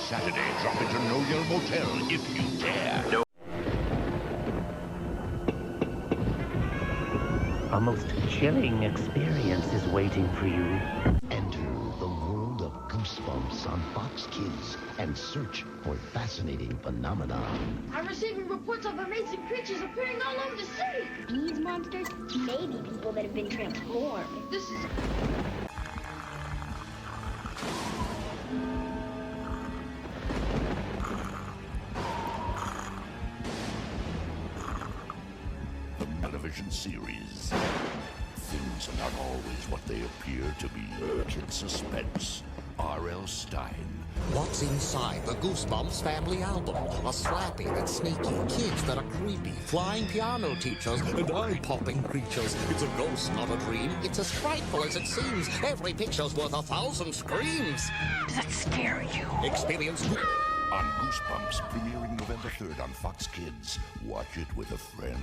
Saturday, drop into No Yell Motel if you dare. No. A most chilling experience is waiting for you. Enter the world of Goosebumps on Fox Kids and search for fascinating phenomena. I'm receiving reports of amazing creatures appearing all over the city. These monsters may be people that have been transformed. This is... The television series. Things are not always what they appear to be. Kid Suspense. R.L. Stein. What's inside the Goosebumps family album? A slappy that's sneaky, kids that are creepy, flying piano teachers, and eye-popping creatures. It's a ghost, not a dream. It's as frightful as it seems. Every picture's worth 1,000 screams. Does that scare you? Experience On Goosebumps, premiering November 3rd on Fox Kids. Watch it with a friend.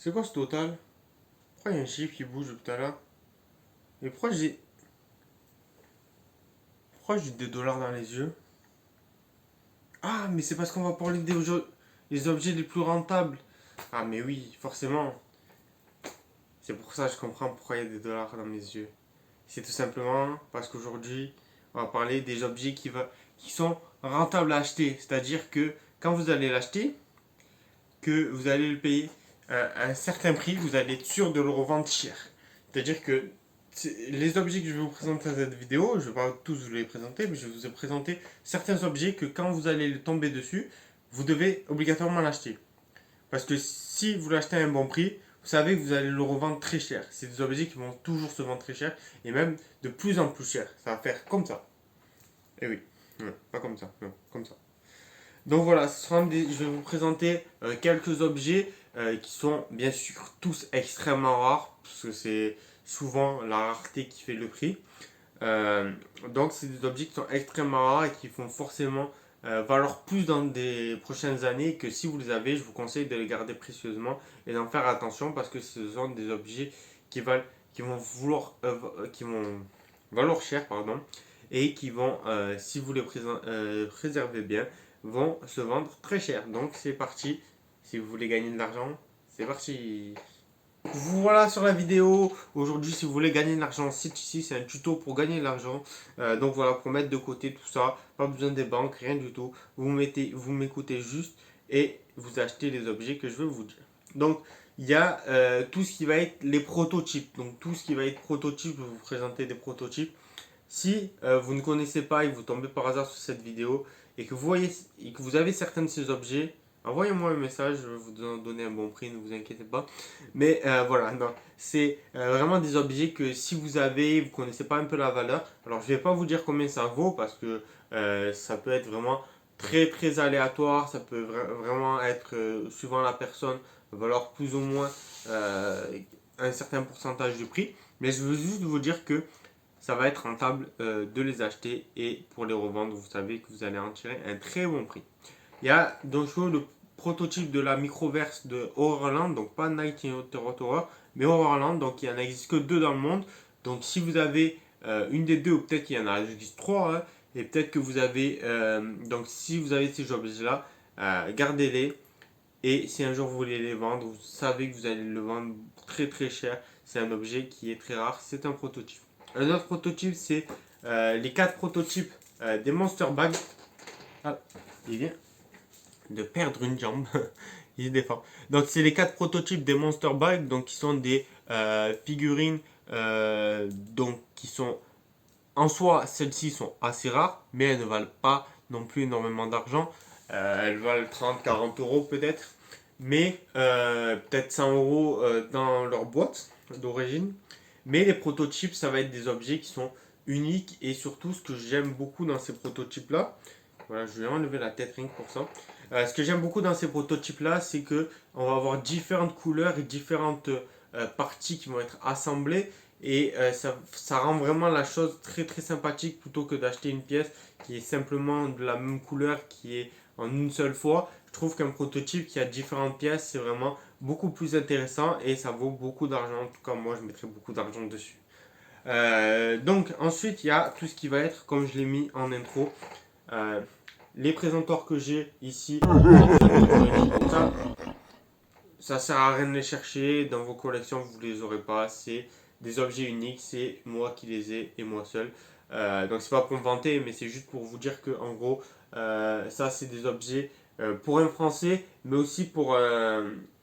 C'est quoi ce total? Pourquoi il y a un chiffre qui bouge tout à l'heure? Et pourquoi j'ai des dollars dans les yeux? Ah, mais c'est parce qu'on va parler des objets les plus rentables. Ah, mais oui, forcément. C'est pour ça que je comprends pourquoi il y a des dollars dans mes yeux. C'est tout simplement parce qu'aujourd'hui, on va parler des objets qui sont rentables à acheter. C'est-à-dire que quand vous allez l'acheter, que vous allez le payer un certain prix, vous allez être sûr de le revendre cher. C'est-à-dire que les objets que je vais vous présenter dans cette vidéo, je ne vais pas tous vous les présenter, mais je vais vous présenter certains objets que quand vous allez tomber dessus, vous devez obligatoirement l'acheter. Parce que si vous l'achetez à un bon prix, vous savez que vous allez le revendre très cher. C'est des objets qui vont toujours se vendre très cher et même de plus en plus cher. Ça va faire comme ça. Et oui, non, pas comme ça, non, comme ça. Donc voilà, je vais vous présenter quelques objets qui sont bien sûr tous extrêmement rares, parce que c'est souvent la rareté qui fait le prix. Donc c'est des objets qui sont extrêmement rares et qui vont forcément valoir plus dans des prochaines années, que si vous les avez, je vous conseille de les garder précieusement et d'en faire attention, parce que ce sont des objets qui vont valoir cher, pardon, et qui vont, si vous les préservez bien, vont se vendre très cher. Donc c'est parti, si vous voulez gagner de l'argent, c'est parti. Voilà sur la vidéo. Aujourd'hui, si vous voulez gagner de l'argent, c'est ici, c'est un tuto pour gagner de l'argent. Donc voilà, pour mettre de côté tout ça, pas besoin des banques, rien du tout. Vous m'écoutez juste et vous achetez les objets que je vais vous dire. Donc il y a tout ce qui va être les prototypes. Donc tout ce qui va être prototype, je vais vous présenter des prototypes. Si vous ne connaissez pas et que vous tombez par hasard sur cette vidéo et que vous avez certains de ces objets, envoyez-moi un message, je vais vous donner un bon prix, ne vous inquiétez pas. Mais voilà, non, c'est vraiment des objets que si vous ne connaissez pas un peu la valeur, alors je ne vais pas vous dire combien ça vaut, parce que ça peut être vraiment très très aléatoire, ça peut vraiment être, suivant la personne, valoir plus ou moins un certain pourcentage du prix. Mais je veux juste vous dire que ça va être rentable de les acheter, et pour les revendre, vous savez que vous allez en tirer un très bon prix. Il y a donc le prototype de la Microverse de Horrorland, donc pas Night in Horror, mais Horrorland, donc il n'y en existe que 2 dans le monde. Donc si vous avez une des deux, ou peut-être qu'il y en a juste 3, hein, et peut-être que vous avez, donc si vous avez ces objets-là, gardez-les. Et si un jour vous voulez les vendre, vous savez que vous allez le vendre très très cher. C'est un objet qui est très rare, c'est un prototype. Un autre prototype, c'est les 4 prototypes des Monster Bags. Ah, il vient de perdre une jambe. Il se défend. Donc c'est les 4 prototypes des Monster Bags, donc qui sont des figurines donc qui sont en soi, celles-ci sont assez rares, mais elles ne valent pas non plus énormément d'argent. Elles valent 30-40 euros peut-être. Mais peut-être 100 euros dans leur boîte d'origine. Mais les prototypes, ça va être des objets qui sont uniques. Et surtout, ce que j'aime beaucoup dans ces prototypes-là, voilà, je vais enlever la tête rien que pour ça. Ce que j'aime beaucoup dans ces prototypes-là, c'est que on va avoir différentes couleurs et différentes parties qui vont être assemblées. Et ça rend vraiment la chose très très sympathique plutôt que d'acheter une pièce qui est simplement de la même couleur, qui est en une seule fois. Je trouve qu'un prototype qui a différentes pièces, c'est vraiment beaucoup plus intéressant et ça vaut beaucoup d'argent. En tout cas, moi, je mettrais beaucoup d'argent dessus. Donc, ensuite, il y a tout ce qui va être, comme je l'ai mis en intro, les présentoirs que j'ai ici. Ça sert à rien de les chercher. Dans vos collections, vous ne les aurez pas. C'est des objets uniques. C'est moi qui les ai et moi seul. Donc, c'est pas pour me vanter, mais c'est juste pour vous dire que, en gros, ça, c'est des objets pour un Français, mais aussi pour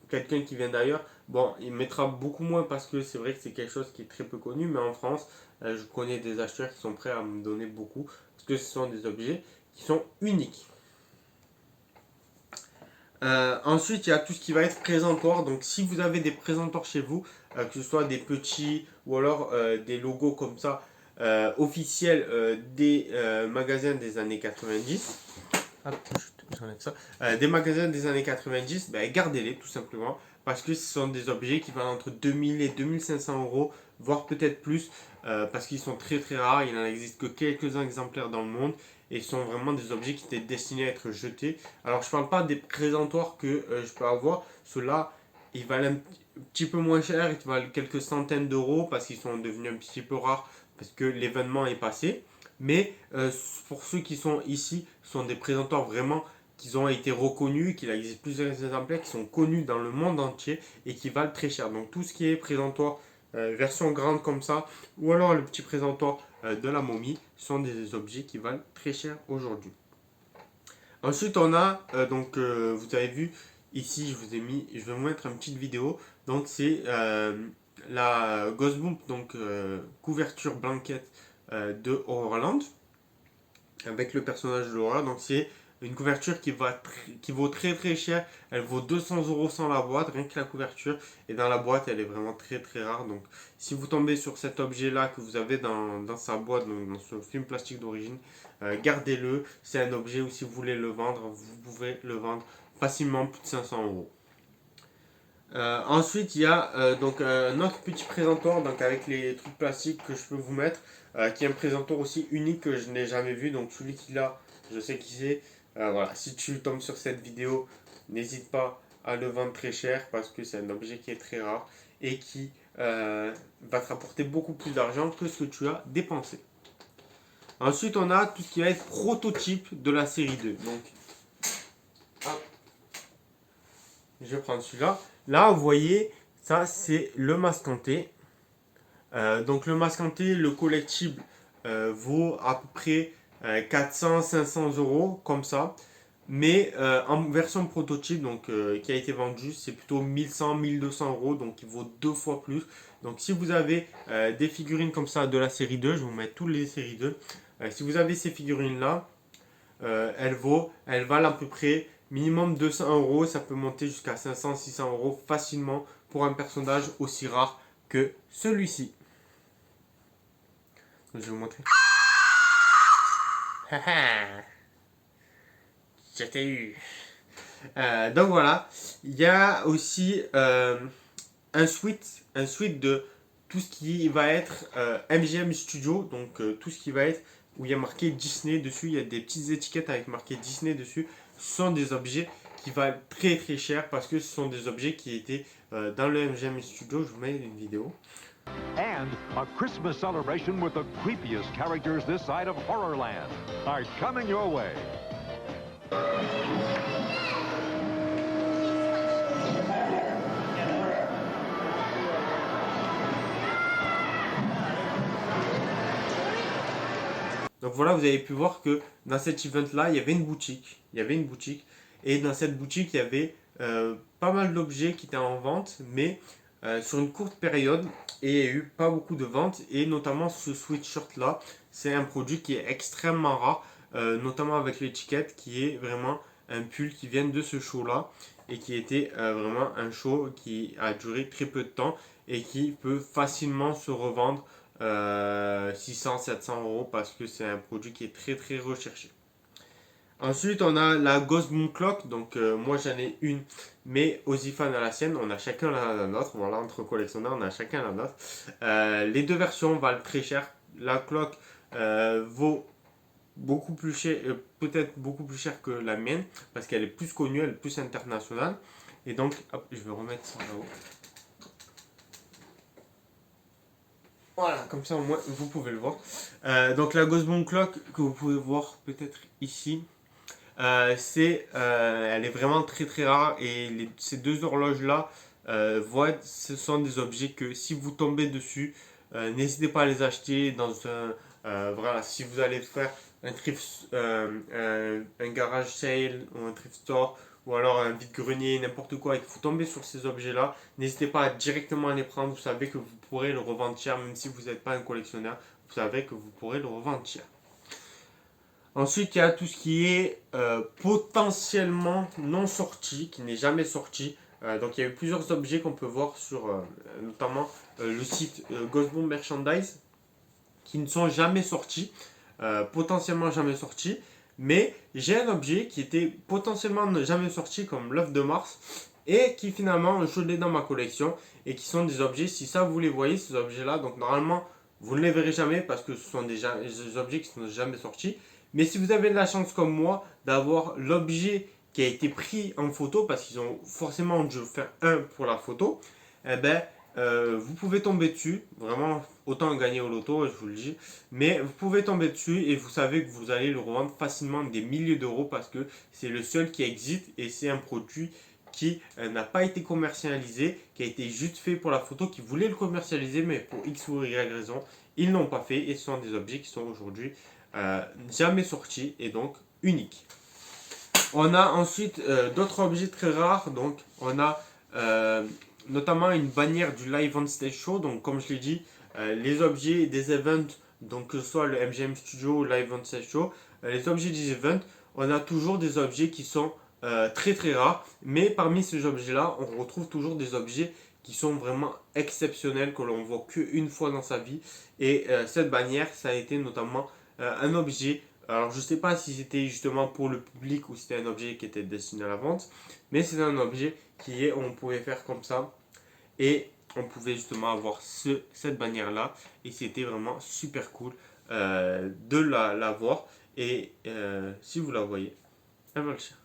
quelqu'un qui vient d'ailleurs. Bon, il mettra beaucoup moins parce que c'est vrai que c'est quelque chose qui est très peu connu, mais en France, je connais des acheteurs qui sont prêts à me donner beaucoup parce que ce sont des objets qui sont uniques. Ensuite, il y a tout ce qui va être présentoir. Donc, si vous avez des présentoirs chez vous, que ce soit des petits ou alors des logos comme ça, officiels des magasins des années 90, hop, j'enlève ça. Des magasins des années 90, ben, gardez-les tout simplement. Parce que ce sont des objets qui valent entre 2000 et 2500 euros, voire peut-être plus, parce qu'ils sont très très rares. Il n'en existe que quelques exemplaires dans le monde. Et ce sont vraiment des objets qui étaient destinés à être jetés. Alors je ne parle pas des présentoirs que je peux avoir. Ceux-là, ils valent un petit peu moins cher. Ils valent quelques centaines d'euros parce qu'ils sont devenus un petit peu rares. Parce que l'événement est passé. Mais pour ceux qui sont ici, ce sont des présentoirs vraiment qui ont été reconnus, qu'il existe plusieurs exemplaires qui sont connus dans le monde entier et qui valent très cher. Donc tout ce qui est présentoir version grande comme ça, ou alors le petit présentoir de la momie, sont des objets qui valent très cher aujourd'hui. Ensuite on a, vous avez vu, ici je vais vous mettre une petite vidéo. Donc c'est la Ghostbump, donc couverture blanquette de Horrorland, avec le personnage de Laura. Donc c'est une couverture qui vaut très très cher. Elle vaut 200 euros sans la boîte, rien que la couverture. Et dans la boîte, elle est vraiment très très rare. Donc si vous tombez sur cet objet-là que vous avez dans sa boîte, donc dans ce film plastique d'origine, gardez-le. C'est un objet où si vous voulez le vendre, vous pouvez le vendre facilement plus de 500 euros. Ensuite, il y a un autre petit présentoir donc avec les trucs plastiques que je peux vous mettre, qui est un présentoir aussi unique que je n'ai jamais vu. Donc celui qui l'a, je sais qui c'est. Voilà, si tu tombes sur cette vidéo, n'hésite pas à le vendre très cher parce que c'est un objet qui est très rare et qui va te rapporter beaucoup plus d'argent que ce que tu as dépensé. Ensuite, on a tout ce qui va être prototype de la série 2. Donc, hop, je vais prendre celui-là. Là, vous voyez, ça c'est le masque hanté. Donc le masque hanté, le collectible vaut à peu près 400-500 euros comme ça, mais en version prototype donc qui a été vendue, c'est plutôt 1100-1200 euros, donc il vaut 2 fois plus. Donc si vous avez des figurines comme ça de la série 2, je vais vous mettre toutes les séries 2, si vous avez ces figurines là, elles valent à peu près minimum 200 euros, ça peut monter jusqu'à 500-600 euros facilement pour un personnage aussi rare que celui-ci. Je vais vous montrer. Je t'ai eu. Donc voilà, il y a aussi un suite de tout ce qui va être MGM Studio, donc tout ce qui va être où il y a marqué Disney dessus, il y a des petites étiquettes avec marqué Disney dessus. Ce sont des objets qui valent très très cher parce que ce sont des objets qui étaient dans le MGM Studio. Je vous mets une vidéo. And a Christmas celebration with the creepiest characters this side of Horrorland are coming your way. Donc voilà, vous avez pu voir que dans cet event-là, il y avait une boutique. Et dans cette boutique, il y avait pas mal d'objets qui étaient en vente, mais sur une courte période. Et il n'y a eu pas beaucoup de ventes. Et notamment ce sweatshirt-là, c'est un produit qui est extrêmement rare, notamment avec l'étiquette qui est vraiment un pull qui vient de ce show là et qui était vraiment un show qui a duré très peu de temps et qui peut facilement se revendre 600-700 euros parce que c'est un produit qui est très très recherché. Ensuite, on a la Ghost Moon Clock. Donc, moi j'en ai une, mais Ozifan a la sienne. On a chacun la nôtre. Voilà, entre collectionneurs, on a chacun la nôtre. Les deux versions valent très cher. La clock vaut beaucoup plus cher, peut-être beaucoup plus cher que la mienne, parce qu'elle est plus connue, elle est plus internationale. Et donc, hop, je vais remettre ça là-haut. Voilà, comme ça au moins vous pouvez le voir. Donc la Ghost Moon Clock que vous pouvez voir peut-être ici, elle est vraiment très très rare et ces deux horloges là, ce sont des objets que si vous tombez dessus, n'hésitez pas à les acheter dans un voilà, si vous allez faire un thrift, un garage sale ou un thrift store ou alors un vide-grenier, n'importe quoi, et que vous tombez sur ces objets-là, n'hésitez pas à directement les prendre. Vous savez que vous pourrez le revendre cher, même si vous n'êtes pas un collectionneur, vous savez que vous pourrez le revendre cher. Ensuite, il y a tout ce qui est potentiellement non sorti, qui n'est jamais sorti. Donc, il y a eu plusieurs objets qu'on peut voir sur notamment le site Ghost Bomb Merchandise, qui ne sont jamais sortis, potentiellement jamais sortis. Mais j'ai un objet qui était potentiellement jamais sorti comme l'œuf de Mars et qui finalement je l'ai dans ma collection et qui sont des objets, si ça vous les voyez ces objets là, donc normalement vous ne les verrez jamais parce que ce sont des objets qui sont jamais sortis. Mais si vous avez de la chance comme moi d'avoir l'objet qui a été pris en photo, parce qu'ils ont forcément dû faire un pour la photo, eh ben vous pouvez tomber dessus, vraiment autant gagner au loto, je vous le dis, mais vous pouvez tomber dessus et vous savez que vous allez le revendre facilement des milliers d'euros parce que c'est le seul qui existe et c'est un produit qui n'a pas été commercialisé, qui a été juste fait pour la photo, qui voulait le commercialiser mais pour X ou Y raison, ils l'ont pas fait et ce sont des objets qui sont aujourd'hui jamais sortis et donc uniques. On a ensuite d'autres objets très rares, donc on a notamment une bannière du Live on Stage Show. Donc comme je l'ai dit, les objets des events, donc que ce soit le MGM Studio ou Live on Stage Show, les objets des events, on a toujours des objets qui sont très très rares. Mais parmi ces objets là, on retrouve toujours des objets qui sont vraiment exceptionnels, que l'on voit qu'une fois dans sa vie. Et cette bannière, ça a été notamment un objet. Alors je ne sais pas si c'était justement pour le public ou si c'était un objet qui était destiné à la vente, mais c'est un objet on pouvait faire comme ça et on pouvait justement avoir cette bannière là et c'était vraiment super cool de la voir et si vous la voyez, elle va le cher.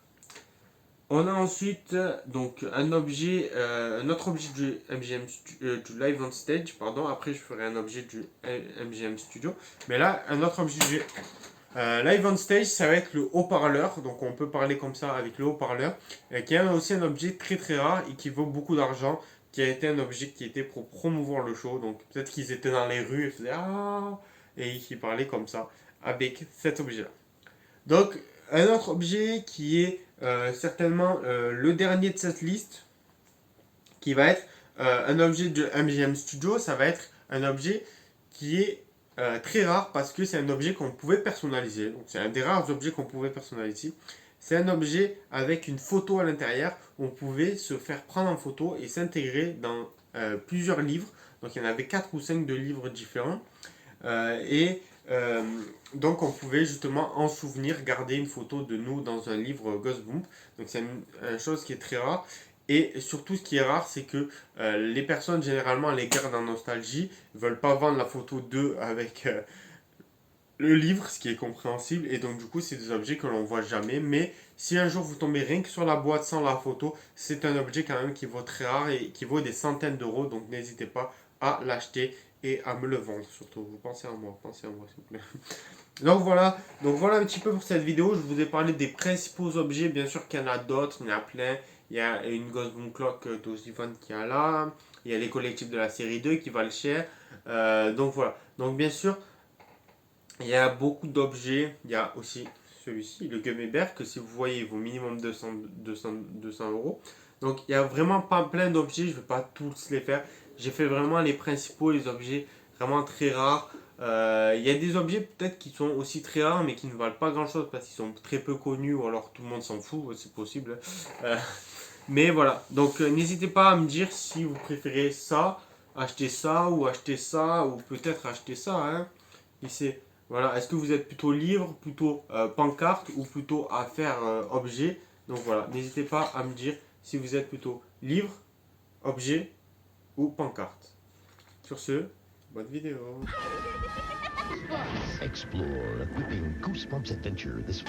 On a ensuite donc un autre objet du MGM du Live on Stage, pardon. Après je ferai un objet du MGM Studio, mais là un autre objet du Live on Stage, ça va être le haut-parleur, donc on peut parler comme ça avec le haut-parleur, qui est aussi un objet très très rare et qui vaut beaucoup d'argent, qui a été un objet qui était pour promouvoir le show, donc peut-être qu'ils étaient dans les rues et faisaient ah et qui parlaient comme ça avec cet objet-là. Donc un autre objet qui est certainement le dernier de cette liste, qui va être un objet de MGM Studio, ça va être un objet qui est très rare parce que c'est un objet qu'on pouvait personnaliser. Donc c'est un des rares objets qu'on pouvait personnaliser. C'est un objet avec une photo à l'intérieur. On pouvait se faire prendre en photo et s'intégrer dans plusieurs livres. Donc il y en avait 4 ou 5 de livres différents. Donc on pouvait justement en souvenir garder une photo de nous dans un livre Ghost Bomb. Donc c'est une chose qui est très rare. Et surtout, ce qui est rare, c'est que les personnes, généralement, les gardent en nostalgie, ne veulent pas vendre la photo d'eux avec le livre, ce qui est compréhensible. Et donc, du coup, c'est des objets que l'on ne voit jamais. Mais si un jour vous tombez rien que sur la boîte sans la photo, c'est un objet quand même qui vaut très rare et qui vaut des centaines d'euros. Donc, n'hésitez pas à l'acheter et à me le vendre. Surtout, vous pensez à moi, s'il vous plaît. Donc voilà un petit peu pour cette vidéo. Je vous ai parlé des principaux objets. Bien sûr qu'il y en a d'autres, il y en a plein. Il y a une Ghost Bomb Clock d'Ozifan qui est là. Il y a les collectifs de la série 2 qui valent cher. Donc voilà. Donc bien sûr, il y a beaucoup d'objets. Il y a aussi celui-ci, le Gummy Bear, que si vous voyez, il vaut minimum 200 euros. Donc il y a vraiment pas plein d'objets. Je ne vais pas tous les faire. J'ai fait vraiment les principaux, les objets vraiment très rares. Il y a des objets peut-être qui sont aussi très rares mais qui ne valent pas grand chose parce qu'ils sont très peu connus ou alors tout le monde s'en fout, c'est possible. Mais voilà, donc n'hésitez pas à me dire si vous préférez ça, acheter ça ou peut-être acheter ça. Hein. Voilà, est-ce que vous êtes plutôt livre, plutôt pancarte ou plutôt affaire objet? Donc voilà, n'hésitez pas à me dire si vous êtes plutôt livre, objet ou pancarte. Sur ce, bonne vidéo. Explore a gripping Goosebumps adventure this